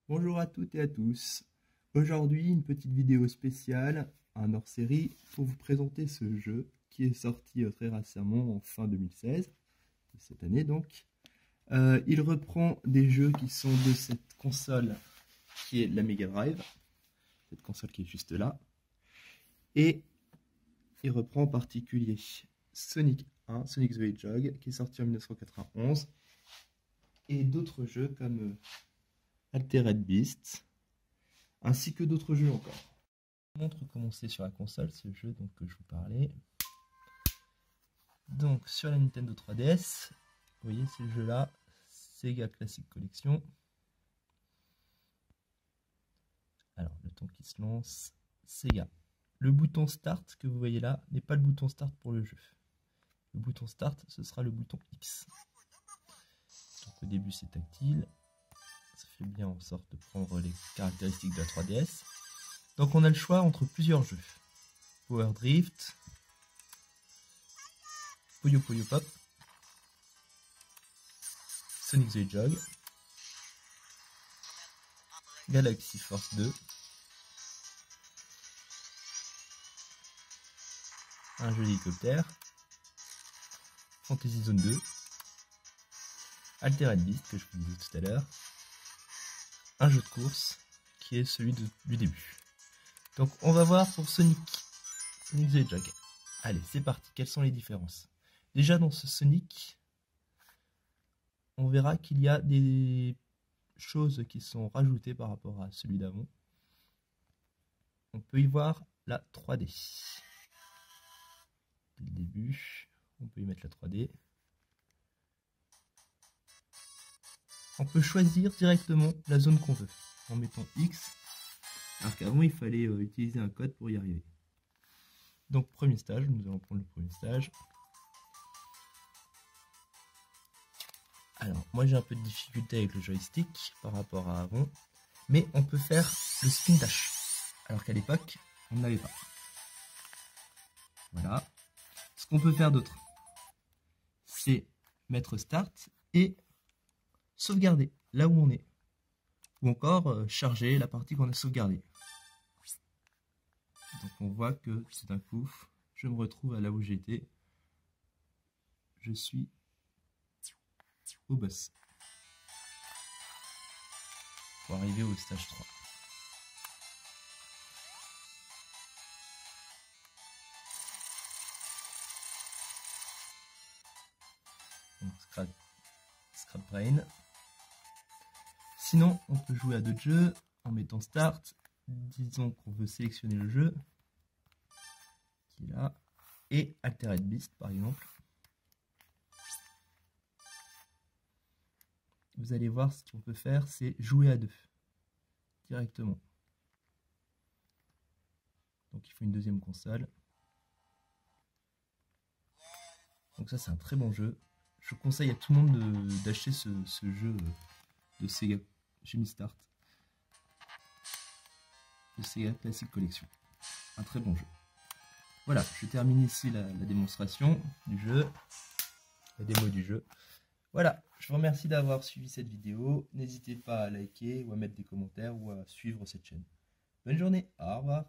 Bonjour à toutes et à tous. Aujourd'hui, une petite vidéo spéciale, un hors-série, pour vous présenter ce jeu qui est sorti très récemment en fin 2016, de cette année donc. Il reprend des jeux qui sont de cette console qui est la Mega Drive, cette console qui est juste là, et il reprend en particulier Sonic 1, Sonic the Hedgehog, qui est sorti en 1991, et d'autres jeux comme Altered Beast, ainsi que d'autres jeux encore. Je vous montre comment c'est sur la console, ce jeu donc, que je vous parlais. Donc sur la Nintendo 3DS, vous voyez ces jeux-là, Sega Classic Collection. Alors le temps qui se lance, Sega. Le bouton Start que vous voyez là n'est pas le bouton Start pour le jeu. Le bouton Start, ce sera le bouton X. Donc au début c'est tactile. Ça fait bien en sorte de prendre les caractéristiques de la 3DS. Donc on a le choix entre plusieurs jeux. Power Drift, Puyo Puyo Pop, Sonic the Hedgehog, Galaxy Force 2, un jeu d'hélicoptère, Fantasy Zone 2, Altered Beast que je vous disais tout à l'heure, un jeu de course qui est celui du début. Donc on va voir pour Sonic the Hedgehog. Allez, c'est parti. Quelles sont les différences? Déjà dans ce Sonic, on verra qu'il y a des choses qui sont rajoutées par rapport à celui d'avant. On peut y voir la 3D. Dès le début, on peut y mettre la 3D. On peut choisir directement la zone qu'on veut en mettant X, alors qu'avant il fallait utiliser un code pour y arriver. Donc premier stage, nous allons prendre le premier stage. Alors moi j'ai un peu de difficulté avec le joystick par rapport à avant, mais on peut faire le spin dash, alors qu'à l'époque on n'avait pas. Voilà. Ce qu'on peut faire d'autre, c'est mettre start et sauvegarder là où on est, ou encore charger la partie qu'on a sauvegardée. Donc on voit que c'est un coup, je me retrouve à là où j'étais, je suis au boss pour arriver au stage 3. Donc Scrap Brain. Sinon, on peut jouer à d'autres jeux en mettant Start. Disons qu'on veut sélectionner le jeu, qui est là, et Altered Beast par exemple. Vous allez voir, ce qu'on peut faire, c'est jouer à deux, directement. Donc il faut une deuxième console. Donc ça c'est un très bon jeu. Je conseille à tout le monde d'acheter ce jeu de Sega. J'ai mis Start. De Sega Classic Collection. Un très bon jeu. Voilà, je termine ici la démonstration du jeu. La démo du jeu. Voilà, je vous remercie d'avoir suivi cette vidéo. N'hésitez pas à liker ou à mettre des commentaires ou à suivre cette chaîne. Bonne journée, au revoir.